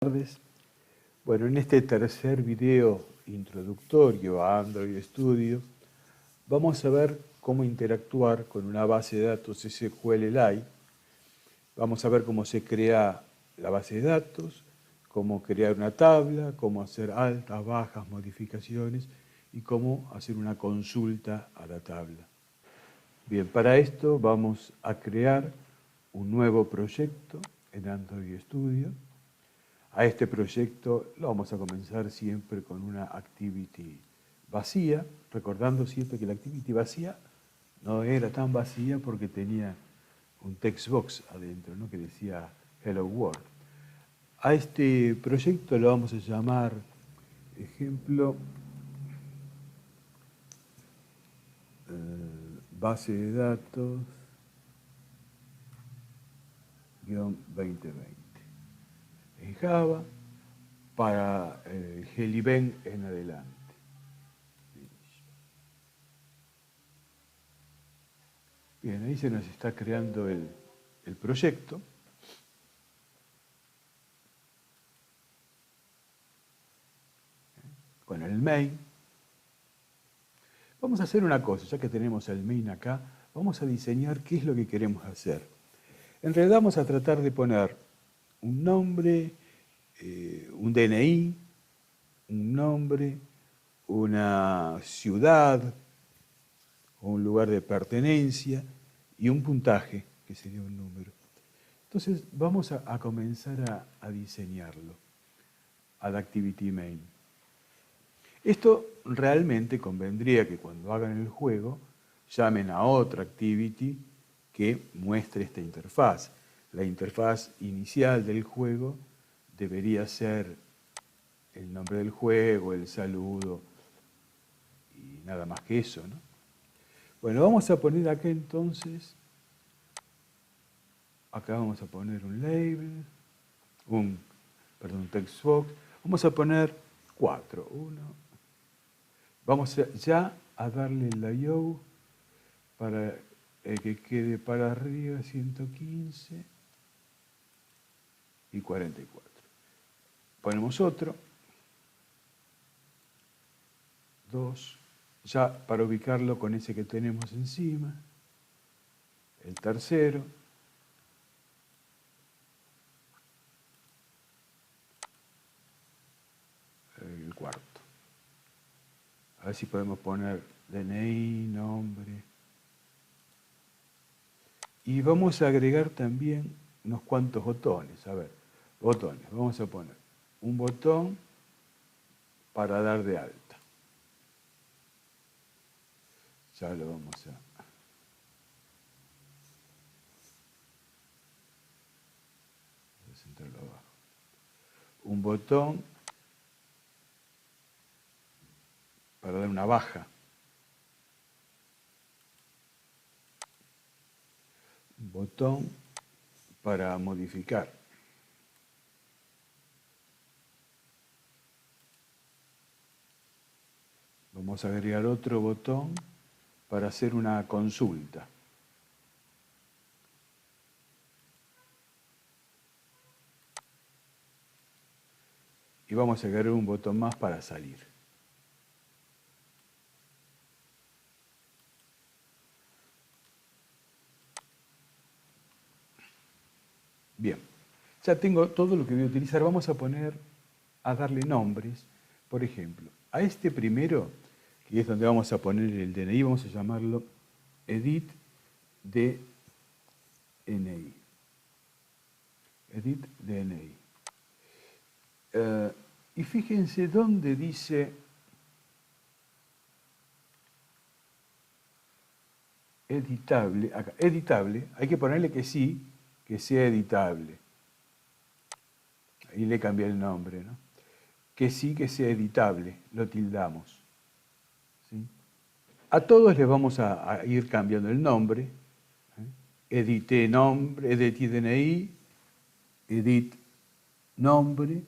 Tardes. Bueno, en este tercer video introductorio a Android Studio vamos a ver cómo interactuar con una base de datos SQLite. Vamos a ver cómo se crea la base de datos, cómo crear una tabla, cómo hacer altas, bajas, modificaciones y cómo hacer una consulta a la tabla. Bien, para esto vamos a crear un nuevo proyecto en Android Studio. A este proyecto lo vamos a comenzar siempre con una activity vacía, recordando siempre que la activity vacía no era tan vacía porque tenía un text box adentro, ¿no?, que decía Hello World. A este proyecto lo vamos a llamar, ejemplo, base de datos -2020 en Java para Helibeng en adelante. Bien, ahí se nos está creando el proyecto. Con el main. Vamos a hacer una cosa, ya que tenemos el main acá, vamos a diseñar qué es lo que queremos hacer. En realidad vamos a tratar de poner un nombre, un DNI, un nombre, una ciudad, o un lugar de pertenencia y un puntaje, que sería un número. Entonces vamos a comenzar a diseñarlo, al activity main. Esto realmente convendría que cuando hagan el juego llamen a otra activity que muestre esta interfaz. La interfaz inicial del juego debería ser el nombre del juego, el saludo y nada más que eso, ¿no? Bueno, vamos a poner acá entonces, acá vamos a poner un label, un text box, vamos a poner 4, 1. Vamos ya a darle el layout para que quede para arriba 115 y 44. Ponemos otro, 2, ya para ubicarlo con ese que tenemos encima, el tercero, el cuarto. A ver si podemos poner DNI, nombre. Y vamos a agregar también unos cuantos botones. A ver, botones. Vamos a poner un botón para dar de alta. Ya lo vamos a centrarlo abajo. Un botón para dar una baja. Un botón para modificar. Vamos a agregar otro botón para hacer una consulta. Y vamos a agregar un botón más para salir. Bien, ya tengo todo lo que voy a utilizar. Vamos a darle nombres. Por ejemplo, a este primero, que es donde vamos a poner el DNI, vamos a llamarlo edit DNI. Edit DNI. Y fíjense dónde dice editable. Acá, editable, hay que ponerle que sí, que sea editable. Ahí le cambié el nombre, ¿no? Que sí, que sea editable, lo tildamos. ¿Sí? A todos les vamos a ir cambiando el nombre. Edité nombre, edit DNI, edit nombre,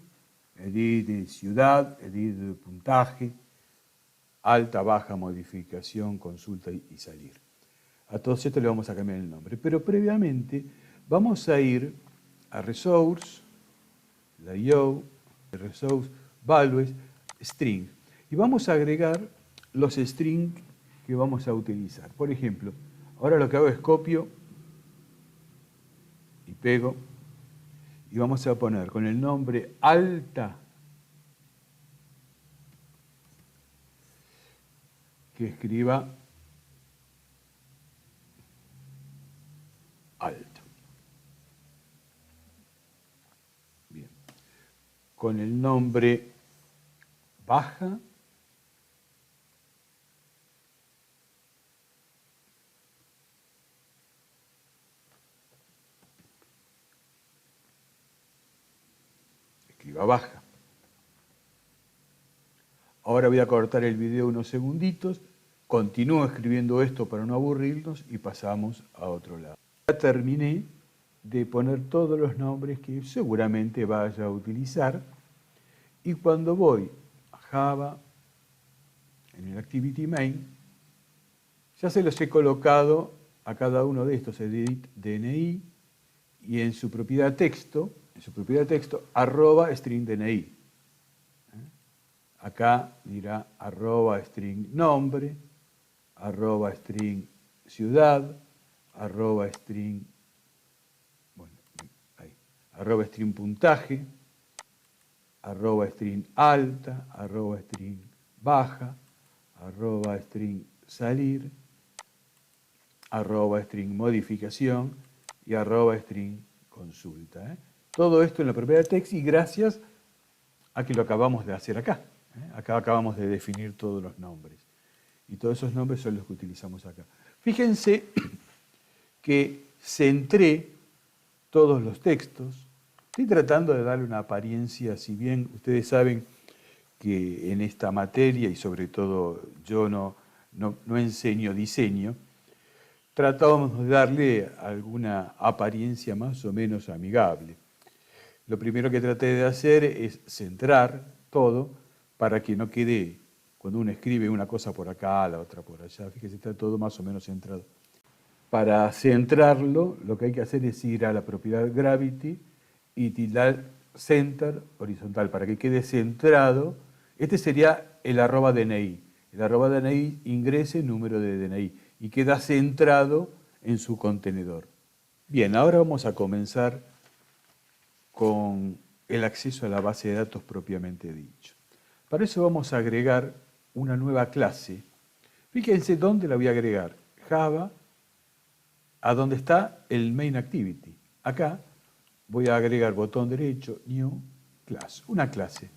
edit ciudad, edit puntaje, alta, baja, modificación, consulta y salir. A todos estos le vamos a cambiar el nombre. Pero previamente vamos a ir a Resource, la IO, resource, values, string. Y vamos a agregar los strings que vamos a utilizar. Por ejemplo, ahora lo que hago es copio y pego y vamos a poner con el nombre alta que escriba alto. Bien. Con el nombre baja escriba baja. Ahora voy a cortar el video unos segunditos, continúo escribiendo esto para no aburrirnos y pasamos a otro lado. Ya terminé de poner todos los nombres que seguramente vaya a utilizar y cuando voy a Java, en el Activity Main, ya se los he colocado a cada uno de estos, edit DNI, y en su propiedad texto, arroba string DNI. Acá dirá arroba string nombre, arroba string ciudad, arroba string, bueno, ahí, arroba string puntaje, arroba string alta, arroba string baja, arroba string salir, arroba string modificación y arroba string consulta. Todo esto en la propiedad de text y gracias a que lo acabamos de hacer acá. Acá acabamos de definir todos los nombres. Y todos esos nombres son los que utilizamos acá. Fíjense que centré todos los textos. Estoy tratando de darle una apariencia, si bien ustedes saben que en esta materia, y sobre todo yo no enseño diseño, tratamos de darle alguna apariencia más o menos amigable. Lo primero que traté de hacer es centrar todo para que no quede, cuando uno escribe una cosa por acá, la otra por allá, fíjese, está todo más o menos centrado. Para centrarlo, lo que hay que hacer es ir a la propiedad Gravity y tildar Center horizontal, para que quede centrado. Este sería el arroba DNI. El arroba DNI ingrese número de DNI y queda centrado en su contenedor. Bien, ahora vamos a comenzar con el acceso a la base de datos propiamente dicho. Para eso vamos a agregar una nueva clase. Fíjense dónde la voy a agregar. Java, a donde está el main activity. Acá voy a agregar botón derecho, new, class, una clase.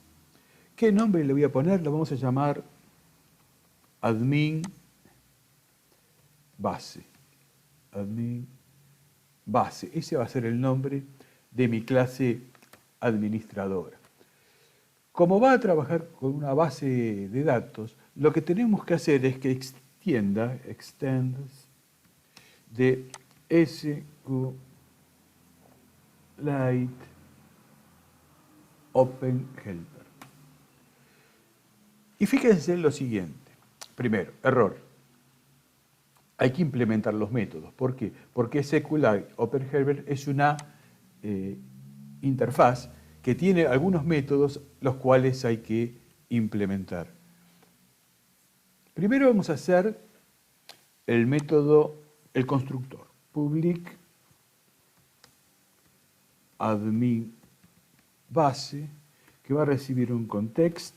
¿Qué nombre le voy a poner? Lo vamos a llamar admin base. Admin base. Ese va a ser el nombre de mi clase administradora. Como va a trabajar con una base de datos, lo que tenemos que hacer es que extends de SQLite Open Helper. Y fíjense en lo siguiente. Primero, error. Hay que implementar los métodos. ¿Por qué? Porque SQLite Open Helper es una interfaz que tiene algunos métodos los cuales hay que implementar. Primero vamos a hacer el método, el constructor, public admin base, que va a recibir un context,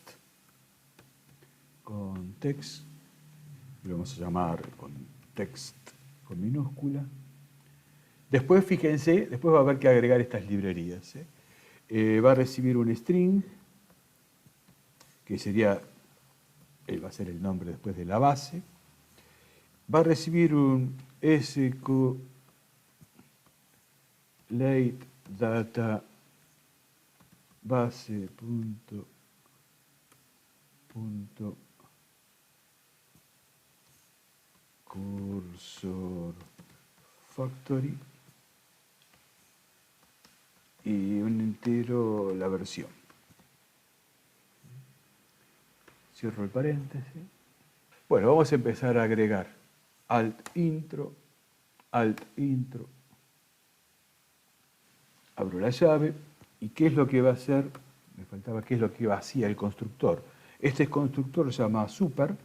lo vamos a llamar context con minúscula. Después, fíjense, después va a haber que agregar estas librerías. Va a recibir un string, que sería, va a ser el nombre después de la base. Va a recibir un SQLite data base punto cursor factory y un entero la versión. Cierro el paréntesis. Bueno, vamos a empezar a agregar alt intro, abro la llave, ¿Y qué es lo que va a hacer? Me faltaba qué es lo que hacía el constructor. Este constructor se llama super,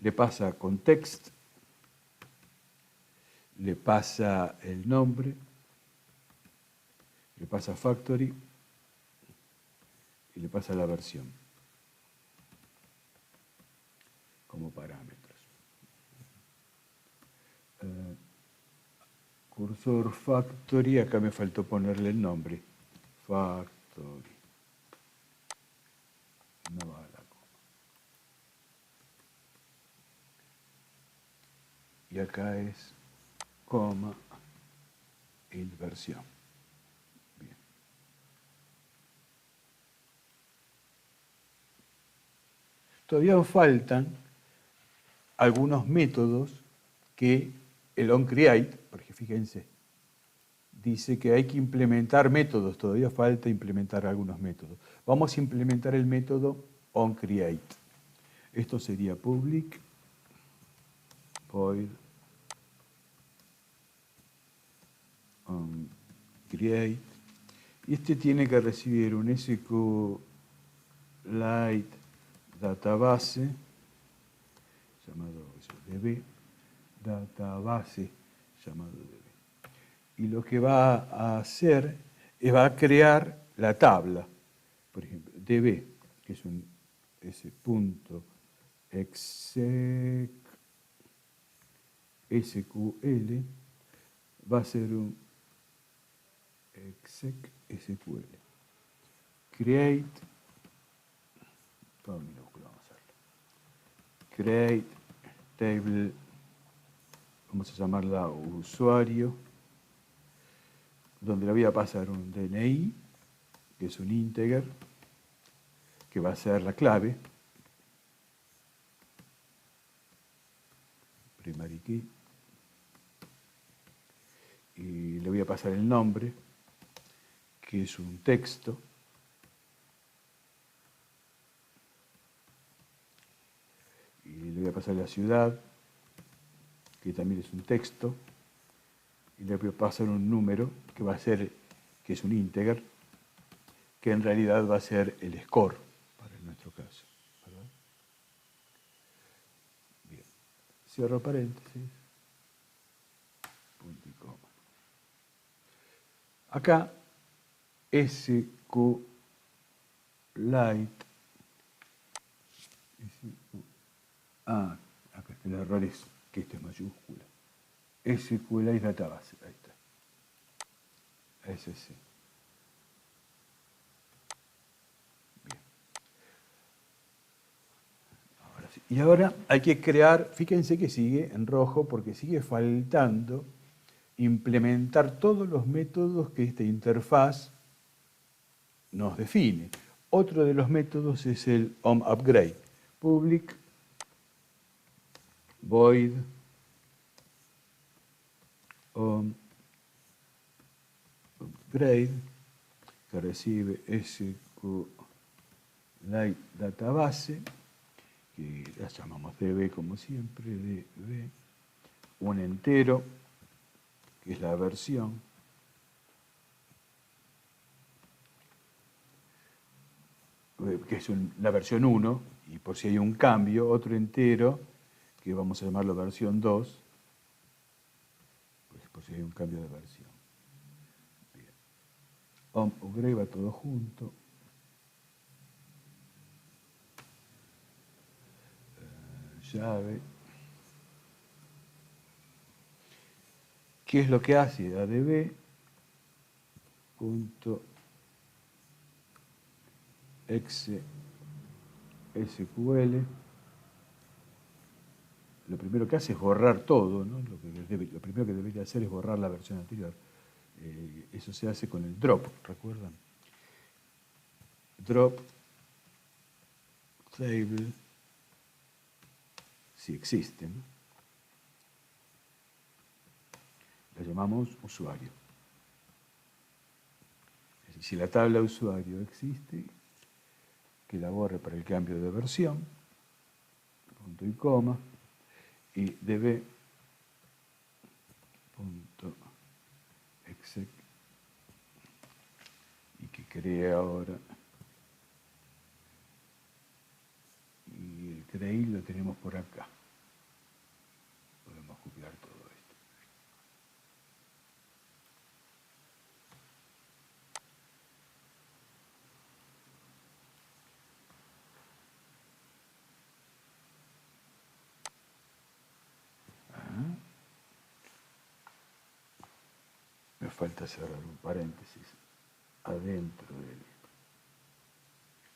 le pasa context, le pasa el nombre, le pasa factory y le pasa la versión como parámetros. Cursor factory, acá me faltó ponerle el nombre. Factory. No va la coma. Y acá es coma y versión. Bien. Todavía faltan algunos métodos que el onCreate, porque fíjense, dice que hay que implementar métodos, todavía falta implementar algunos métodos. Vamos a implementar el método onCreate. Esto sería public void onCreate. Y este tiene que recibir un SQLite database llamado db, database llamado db. Y lo que va a hacer es va a crear la tabla. Por ejemplo, db, que es un s.exec SQL, va a ser un exec SQL. Create, todo minúsculo vamos a hacerlo. Create table, vamos a llamarla usuario, donde le voy a pasar un DNI, que es un integer, que va a ser la clave, primary key, y le voy a pasar el nombre, que es un texto, y le voy a pasar la ciudad, que también es un texto, y le voy a pasar un número, que va a ser, que es un integer, que en realidad va a ser el score, para nuestro caso. ¿Verdad? Bien. Cierro paréntesis. Punto y coma. Acá, SQLite. Acá está el error, es que esto es mayúscula. SQLite database. Ahí está. Ese sí. Bien. Ahora sí. Y ahora hay que crear, fíjense que sigue en rojo porque sigue faltando implementar todos los métodos que esta interfaz nos define. Otro de los métodos es el onUpgrade. Public void onUpgrade, que recibe SQLite database, que la llamamos db como siempre, db, un entero, que es la versión, que es la versión 1, y por si hay un cambio, otro entero, que vamos a llamarlo versión 2, pues por si hay un cambio de versión. Bien. onUpgrade va todo junto. Llave. ¿Qué es lo que hace? ADB punto SQL. Lo primero que hace es borrar todo, ¿no? Lo primero que debería hacer es borrar la versión anterior. Eso se hace con el drop, ¿recuerdan? Drop table, si existe, ¿no? La llamamos usuario. Es decir, si la tabla usuario existe, que la borre para el cambio de versión, punto y coma, y db punto exec crea ahora. Y el create lo tenemos por acá. Podemos copiar todo esto. Me falta cerrar un paréntesis adentro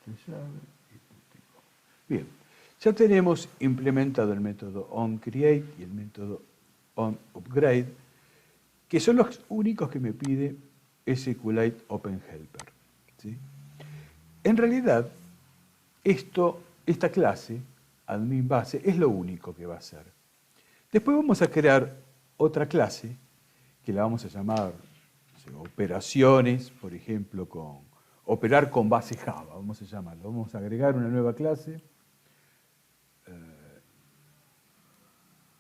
de esta llave. Bien, ya tenemos implementado el método onCreate y el método onUpgrade, que son los únicos que me pide SQLite OpenHelper. ¿Sí? En realidad, esta clase, admin base, es lo único que va a hacer. Después vamos a crear otra clase que la vamos a llamar operaciones, por ejemplo, operar con base Java, vamos a llamarlo. Vamos a agregar una nueva clase,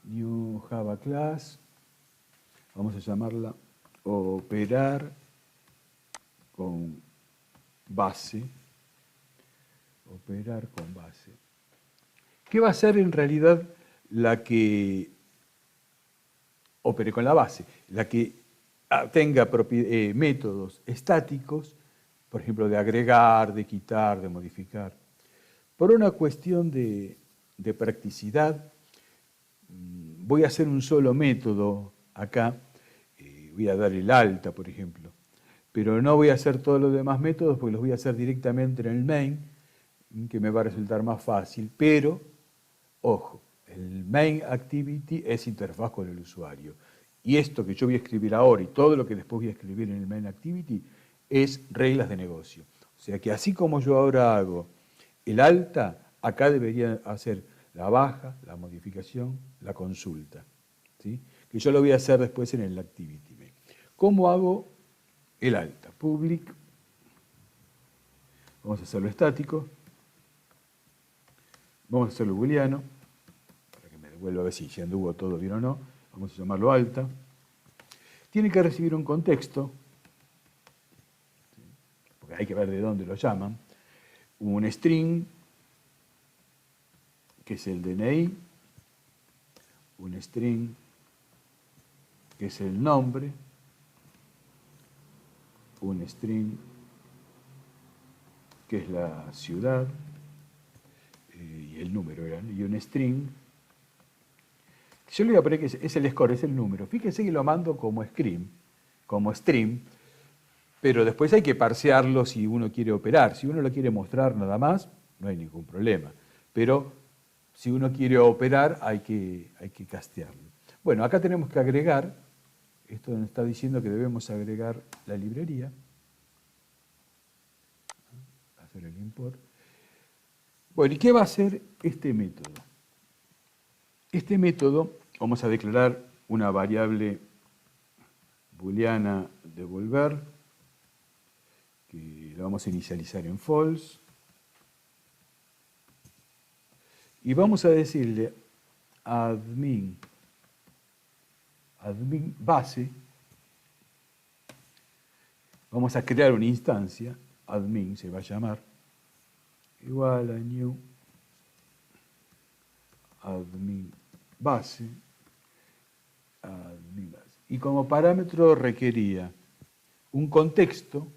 New Java Class, vamos a llamarla operar con base, operar con base. ¿Qué va a ser en realidad la que opere con la base? La que tenga métodos estáticos, por ejemplo, de agregar, de quitar, de modificar. Por una cuestión de practicidad, voy a hacer un solo método acá, voy a dar el alta, por ejemplo, pero no voy a hacer todos los demás métodos porque los voy a hacer directamente en el main, que me va a resultar más fácil, pero, ojo, el main activity es interfaz con el usuario. Y esto que yo voy a escribir ahora y todo lo que después voy a escribir en el main activity es reglas de negocio. O sea que así como yo ahora hago el alta, acá debería hacer la baja, la modificación, la consulta. ¿Sí? Que yo lo voy a hacer después en el activity main. ¿Cómo hago el alta? Public. Vamos a hacerlo estático. Vamos a hacerlo booleano, para que me devuelva a ver si anduvo todo bien o no. Vamos a llamarlo alta. Tiene que recibir un contexto, porque hay que ver de dónde lo llaman. Un string, que es el DNI. Un string, que es el nombre. Un string, que es la ciudad. Y el número eran. Y un string, yo le voy a poner que es el score, es el número. Fíjense que lo mando como stream, pero después hay que parsearlo si uno quiere operar. Si uno lo quiere mostrar nada más, no hay ningún problema. Pero si uno quiere operar, hay que castearlo. Bueno, acá tenemos que agregar, esto nos está diciendo que debemos agregar la librería, hacer el import. Bueno, ¿y qué va a hacer este método? Este método, vamos a declarar una variable booleana devolver, que la vamos a inicializar en false, y vamos a decirle admin base, vamos a crear una instancia, admin se va a llamar, igual a new admin base, y como parámetro requería un contexto.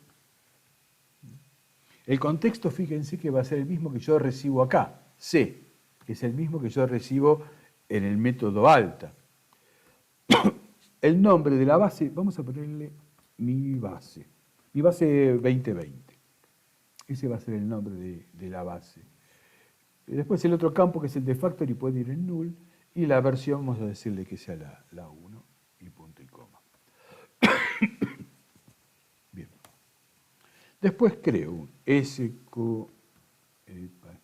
El contexto, fíjense que va a ser el mismo que yo recibo acá, C, que es el mismo que yo recibo en el método alta. El nombre de la base, vamos a ponerle mi base 2020. Ese va a ser el nombre de la base. Y después el otro campo, que es el de factory, puede ir en null, y la versión vamos a decirle que sea la 1 y punto y coma. Bien. Después creo un SQ,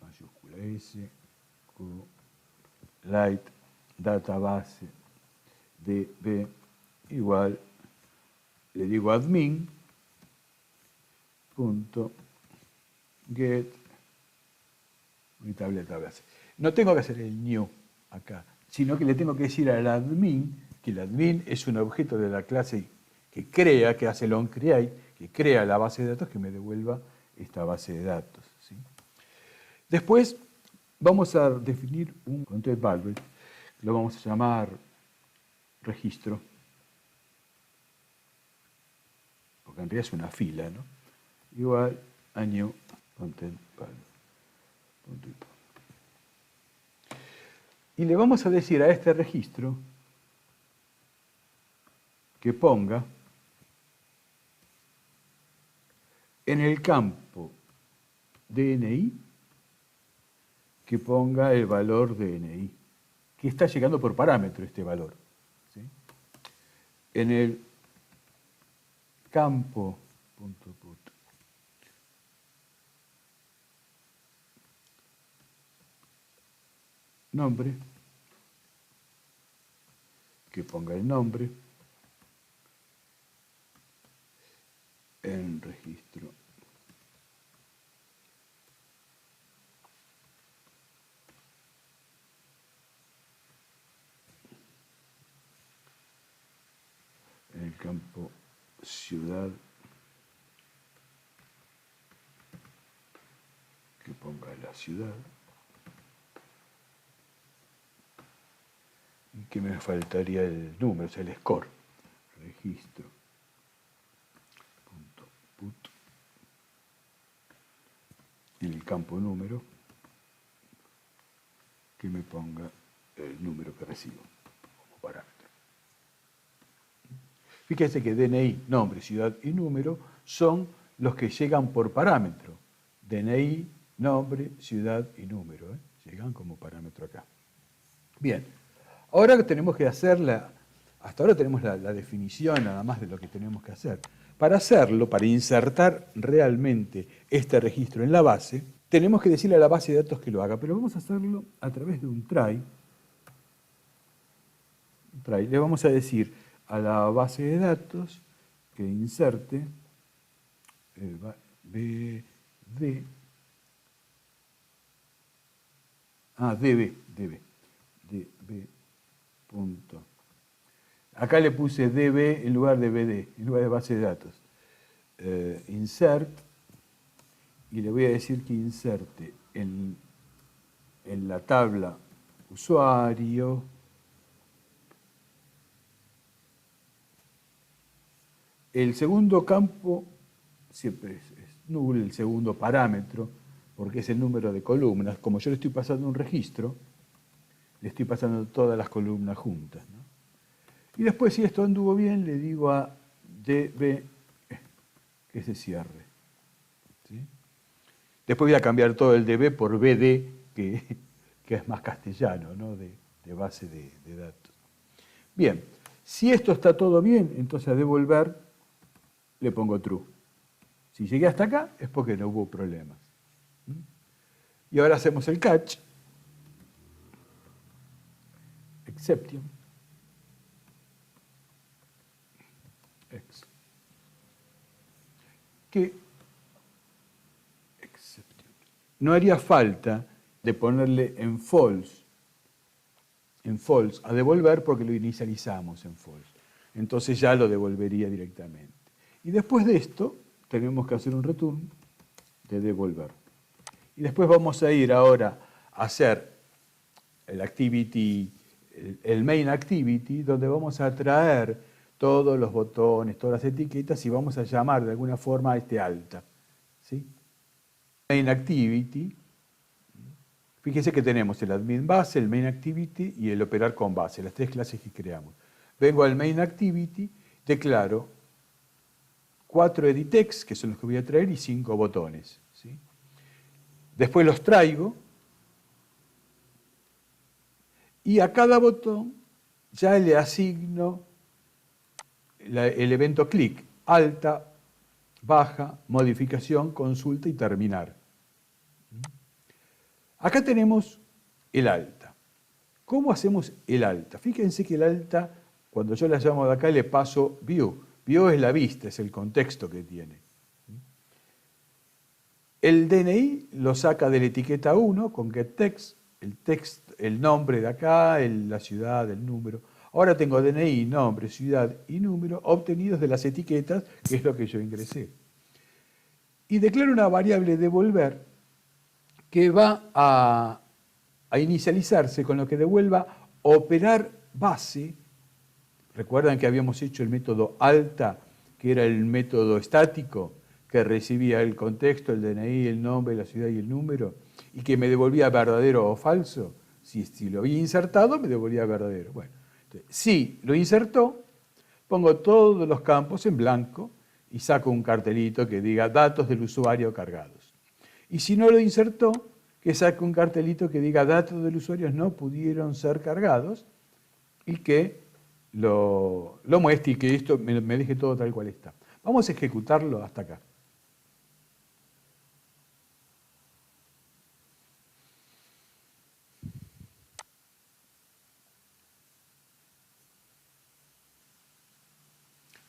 mayúscula SQLite database DB igual, le digo admin punto get mi tableta base. No tengo que hacer el new acá, sino que le tengo que decir al admin que el admin es un objeto de la clase que crea, que hace el onCreate, que crea la base de datos, que me devuelva esta base de datos, ¿sí? Después vamos a definir un content value, lo vamos a llamar registro, porque en realidad es una fila, ¿no? Igual a new content value. Y le vamos a decir a este registro que ponga en el campo DNI, que ponga el valor DNI, que está llegando por parámetro este valor, ¿sí? En el campo .put nombre, que ponga el nombre en registro en el campo ciudad, que ponga la ciudad, y que me faltaría el número, o sea, el score, registro .put en el campo número, que me ponga el número que recibo como parámetro. Fíjense que DNI, nombre, ciudad y número son los que llegan por parámetro. DNI, nombre, ciudad y número, ¿eh? Llegan como parámetro acá. Bien, ahora tenemos que hacer hasta ahora tenemos la definición nada más de lo que tenemos que hacer. Para hacerlo, para insertar realmente este registro en la base, tenemos que decirle a la base de datos que lo haga, pero vamos a hacerlo a través de un try. Le vamos a decir a la base de datos que inserte db, punto. Acá le puse db en lugar de bd, en lugar de base de datos. Insert, y le voy a decir que inserte en la tabla usuario el segundo campo, siempre es null, el segundo parámetro, porque es el número de columnas. Como yo le estoy pasando un registro, le estoy pasando todas las columnas juntas, ¿no? Y después, si esto anduvo bien, le digo a db que se cierre, ¿sí? Después voy a cambiar todo el db por bd, que es más castellano, ¿no? de base de datos. Bien, si esto está todo bien, entonces a devolver le pongo true. Si llegué hasta acá es porque no hubo problemas. Y ahora hacemos el catch, exception, que no haría falta de ponerle en false a devolver porque lo inicializamos en false. Entonces ya lo devolvería directamente. Y después de esto tenemos que hacer un return de devolver. Y después vamos a ir ahora a hacer el activity, el main activity, donde vamos a traer todos los botones, todas las etiquetas y vamos a llamar de alguna forma a este alta, ¿sí? Main activity, fíjense que tenemos el admin base, el main activity y el operar con base, las tres clases que creamos. Vengo al main activity, declaro 4 editex, que son los que voy a traer, y 5 botones, ¿sí? Después los traigo y a cada botón ya le asigno el evento clic, alta, baja, modificación, consulta y terminar. Acá tenemos el alta. ¿Cómo hacemos el alta? Fíjense que el alta, cuando yo la llamo de acá, le paso view. View es la vista, es el contexto que tiene. El DNI lo saca de la etiqueta 1 con getText, el nombre de acá, la ciudad, el número. Ahora tengo DNI, nombre, ciudad y número obtenidos de las etiquetas, que es lo que yo ingresé. Y declaro una variable devolver que va a inicializarse con lo que devuelva operar base. Recuerdan que habíamos hecho el método alta, que era el método estático, que recibía el contexto, el DNI, el nombre, la ciudad y el número, y que me devolvía verdadero o falso. Si lo había insertado, me devolvía verdadero. Bueno, entonces, si lo insertó, pongo todos los campos en blanco y saco un cartelito que diga datos del usuario cargados. Y si no lo insertó, que saque un cartelito que diga datos del usuario no pudieron ser cargados y que lo muestre y que esto me deje todo tal cual está. Vamos a ejecutarlo hasta acá.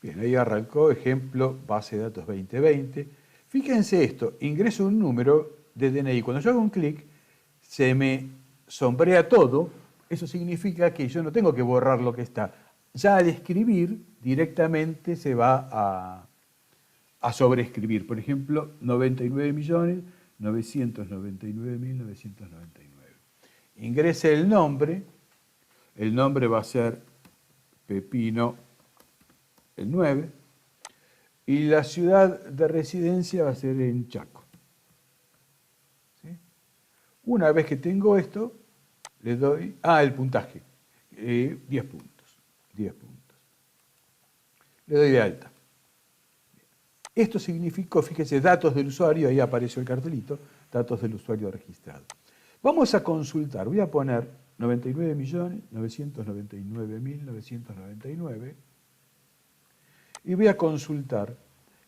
Bien, ahí arrancó, ejemplo, base de datos 2020. Fíjense esto, ingreso un número de DNI. Cuando yo hago un clic, se me sombrea todo. Eso significa que yo no tengo que borrar lo que está. Ya al escribir, directamente se va a sobreescribir. Por ejemplo, 99.999.999. Ingrese el nombre va a ser Pepino el 9, y la ciudad de residencia va a ser en Chaco. ¿Sí? Una vez que tengo esto, le doy, el puntaje, 10 puntos, 10 puntos. Le doy de alta. Esto significó, fíjese, datos del usuario, ahí apareció el cartelito, datos del usuario registrado. Vamos a consultar, voy a poner 99.999.999 y voy a consultar.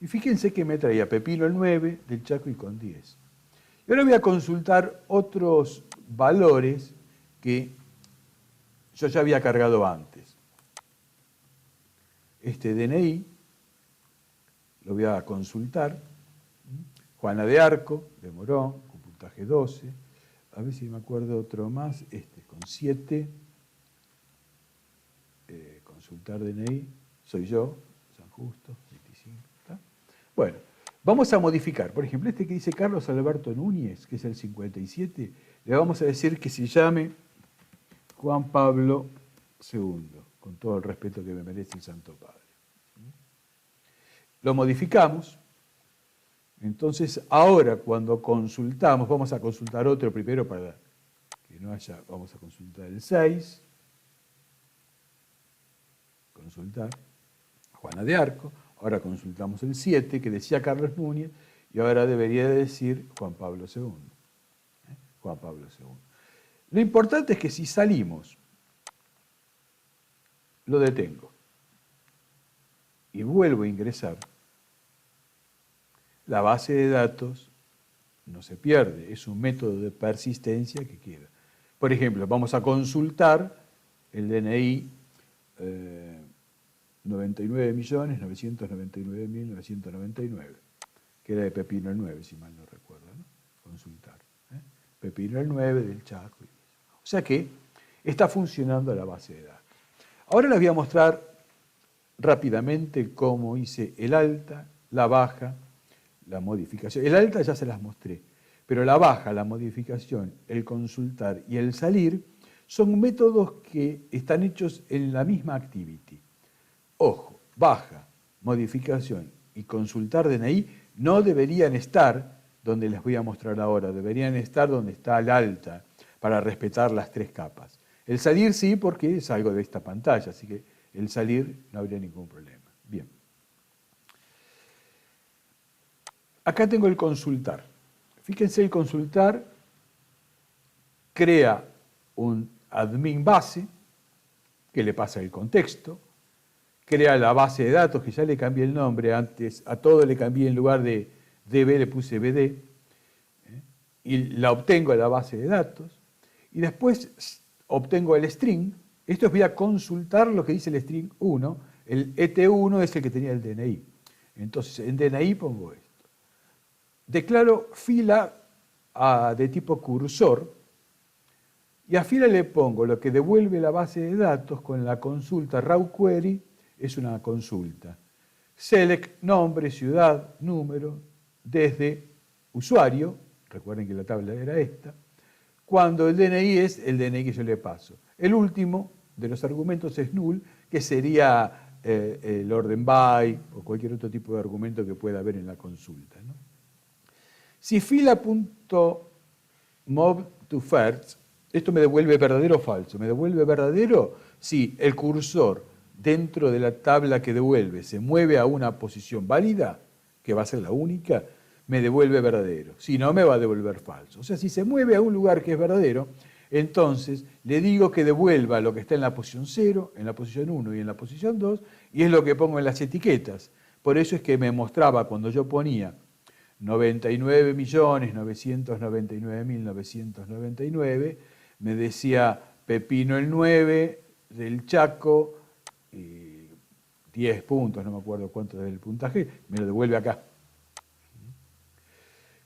Y fíjense que me traía Pepino el 9 del Chaco y con 10. Y ahora voy a consultar otros valores que yo ya había cargado antes. Este DNI lo voy a consultar. Juana de Arco, de Morón, con puntaje 12. A ver si me acuerdo otro más, con 7. Consultar DNI, soy yo, San Justo, 25. ¿Está? Bueno, vamos a modificar. Por ejemplo, que dice Carlos Alberto Núñez, que es el 57, le vamos a decir que se llame Juan Pablo II, con todo el respeto que me merece el Santo Padre. Lo modificamos. Entonces, ahora cuando consultamos, vamos a consultar otro primero para que no haya, vamos a consultar el 6, consultar Juana de Arco, ahora consultamos el 7, que decía Carlos Núñez, y ahora debería decir Juan Pablo II. Juan Pablo II. Lo importante es que si salimos, lo detengo y vuelvo a ingresar, la base de datos no se pierde, es un método de persistencia que queda. Por ejemplo, vamos a consultar el DNI 99.999.999, que era de Pepino el 9, si mal no recuerdo, ¿no? Consultar. Pepino el 9 del Chaco. O sea que está funcionando la base de datos. Ahora les voy a mostrar rápidamente cómo hice el alta, la baja, la modificación. El alta ya se las mostré, pero la baja, la modificación, el consultar y el salir son métodos que están hechos en la misma activity. Ojo, baja, modificación y consultar DNI no deberían estar donde les voy a mostrar ahora, deberían estar donde está el alta para respetar las 3 capas. El salir sí, porque es algo de esta pantalla, así que el salir no habría ningún problema. Bien. Acá tengo el consultar. Fíjense, el consultar crea un admin base que le pasa el contexto, crea la base de datos, que ya le cambié el nombre, antes a todo le cambié en lugar de DB le puse BD, y la obtengo en la base de datos, y después obtengo el string. Esto voy a consultar lo que dice el string 1, el ET1 es el que tenía el DNI. Entonces en DNI pongo esto. Declaro fila de tipo cursor, Y a fila le pongo lo que devuelve la base de datos con la consulta raw query, es una consulta. Select nombre, ciudad, número, desde usuario, recuerden que la tabla era esta, cuando el DNI es el DNI que yo le paso. El último de los argumentos es null, que sería el orden by o cualquier otro tipo de argumento que pueda haber en la consulta, ¿no? Si fila.move to first, esto me devuelve verdadero o falso. ¿Me devuelve verdadero? Si el cursor dentro de la tabla que devuelve se mueve a una posición válida, que va a ser la única, me devuelve verdadero. Si no, me va a devolver falso. O sea, si se mueve a un lugar que es verdadero, entonces le digo que devuelva lo que está en la posición 0, en la posición 1 y en la posición 2, y es lo que pongo en las etiquetas. Por eso es que me mostraba cuando yo ponía 99.999.999, me decía Pepino el 9 del Chaco, 10 puntos, no me acuerdo cuánto es el puntaje, me lo devuelve acá.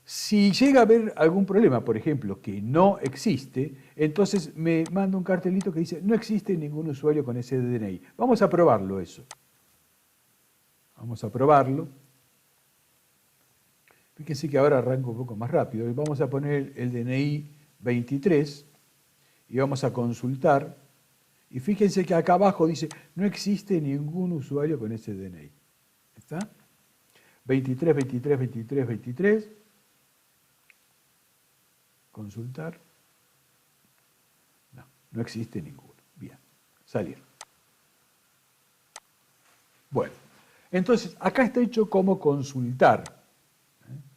Si llega a haber algún problema, por ejemplo, que no existe, entonces me manda un cartelito que dice no existe ningún usuario con ese DNI. Vamos a probarlo eso. Vamos a probarlo. Fíjense que ahora arranco un poco más rápido. Vamos a poner el DNI 23 y vamos a consultar. Y fíjense que acá abajo dice no existe ningún usuario con ese DNI. ¿Está? 23, 23, 23, 23. Consultar. No, no existe ninguno. Bien, salir. Bueno, entonces acá está hecho cómo consultar.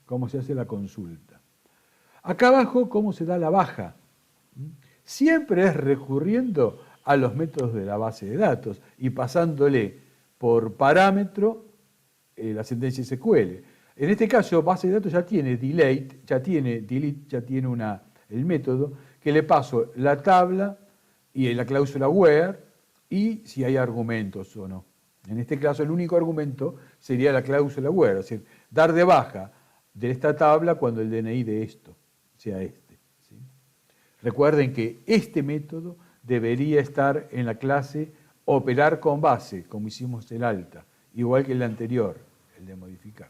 Cómo se hace la consulta. Acá abajo, cómo se da la baja. Siempre es recurriendo a los métodos de la base de datos y pasándole por parámetro la sentencia SQL. En este caso, base de datos ya tiene delete, ya tiene el método que le paso la tabla y la cláusula where y si hay argumentos o no. En este caso, el único argumento sería la cláusula where, es decir, dar de baja de esta tabla cuando el DNI de esto sea este. ¿Sí? Recuerden que este método debería estar en la clase operar con base, como hicimos el alta, igual que el anterior, el de modificar.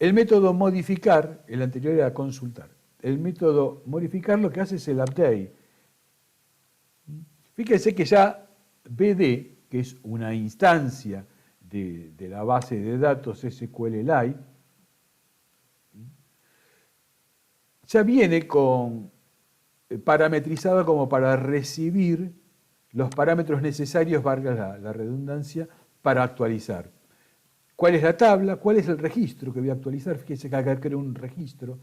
El método modificar, el anterior era consultar. El método modificar lo que hace es el update. Fíjense que ya BD, que es una instancia de la base de datos SQLite, ya viene parametrizada como para recibir los parámetros necesarios, valga la redundancia, para actualizar. ¿Cuál es la tabla? ¿Cuál es el registro que voy a actualizar? Fíjense que acá creo un registro.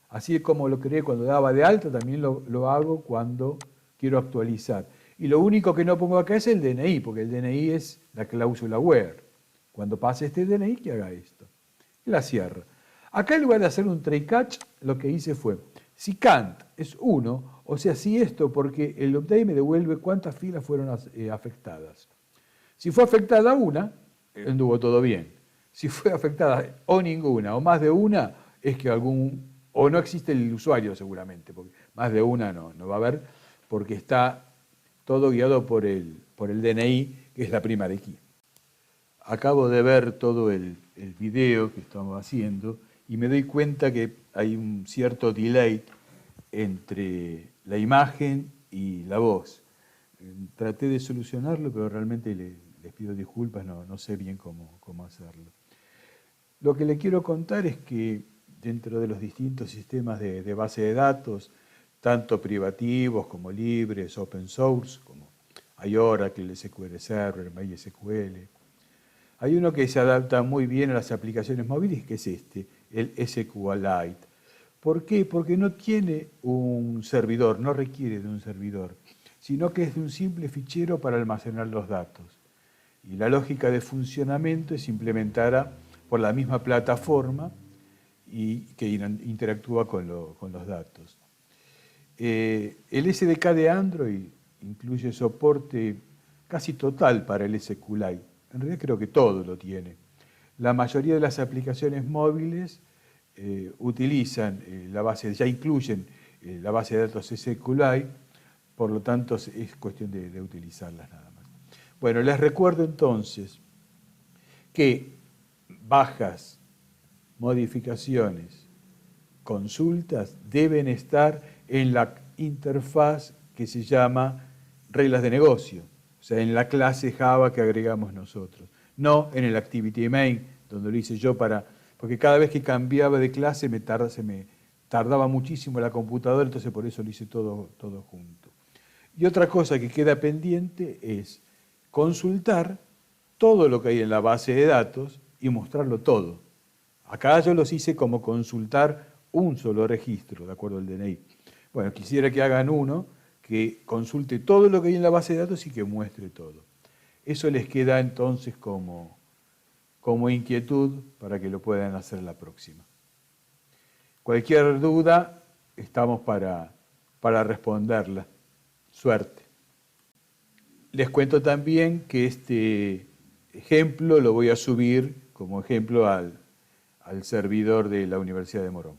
Así como lo creé cuando daba de alta, también lo hago cuando quiero actualizar. Y lo único que no pongo acá es el DNI, porque el DNI es la cláusula where. Cuando pase este DNI, que haga esto. Y la cierro. Acá en lugar de hacer un try catch, lo que hice fue, si count es 1, o sea, si esto, porque el update me devuelve cuántas filas fueron afectadas. Si fue afectada una, anduvo todo bien. Si fue afectada o ninguna o más de una, es que o no existe el usuario seguramente, porque más de una no va a haber, porque está todo guiado por el DNI, que es la primary key. Acabo de ver todo el video que estamos haciendo y me doy cuenta que hay un cierto delay entre la imagen y la voz. Traté de solucionarlo, pero realmente les pido disculpas, no sé bien cómo hacerlo. Lo que le quiero contar es que dentro de los distintos sistemas de base de datos, tanto privativos como libres, open source, como hay Oracle, SQL Server, MySQL, hay uno que se adapta muy bien a las aplicaciones móviles, que es el SQLite. ¿Por qué? Porque no tiene un servidor, no requiere de un servidor, sino que es de un simple fichero para almacenar los datos. Y la lógica de funcionamiento es implementada por la misma plataforma y que interactúa con los datos. El SDK de Android incluye soporte casi total para el SQLite. En realidad creo que todo lo tiene. La mayoría de las aplicaciones móviles utilizan ya incluyen la base de datos SQLite, Por lo tanto, es cuestión de utilizarlas nada más. Bueno, les recuerdo entonces que bajas, modificaciones, consultas deben estar en la interfaz que se llama reglas de negocio, o sea, en la clase Java que agregamos nosotros, no en el Activity Main, donde lo hice yo porque cada vez que cambiaba de clase se me tardaba muchísimo la computadora, entonces por eso lo hice todo junto. Y otra cosa que queda pendiente es consultar todo lo que hay en la base de datos y mostrarlo todo. Acá yo los hice como consultar un solo registro, de acuerdo al DNI. Bueno, quisiera que hagan uno que consulte todo lo que hay en la base de datos y que muestre todo. Eso les queda entonces como inquietud para que lo puedan hacer la próxima. Cualquier duda, estamos para responderla. Suerte. Les cuento también que este ejemplo lo voy a subir como ejemplo al servidor de la Universidad de Morón.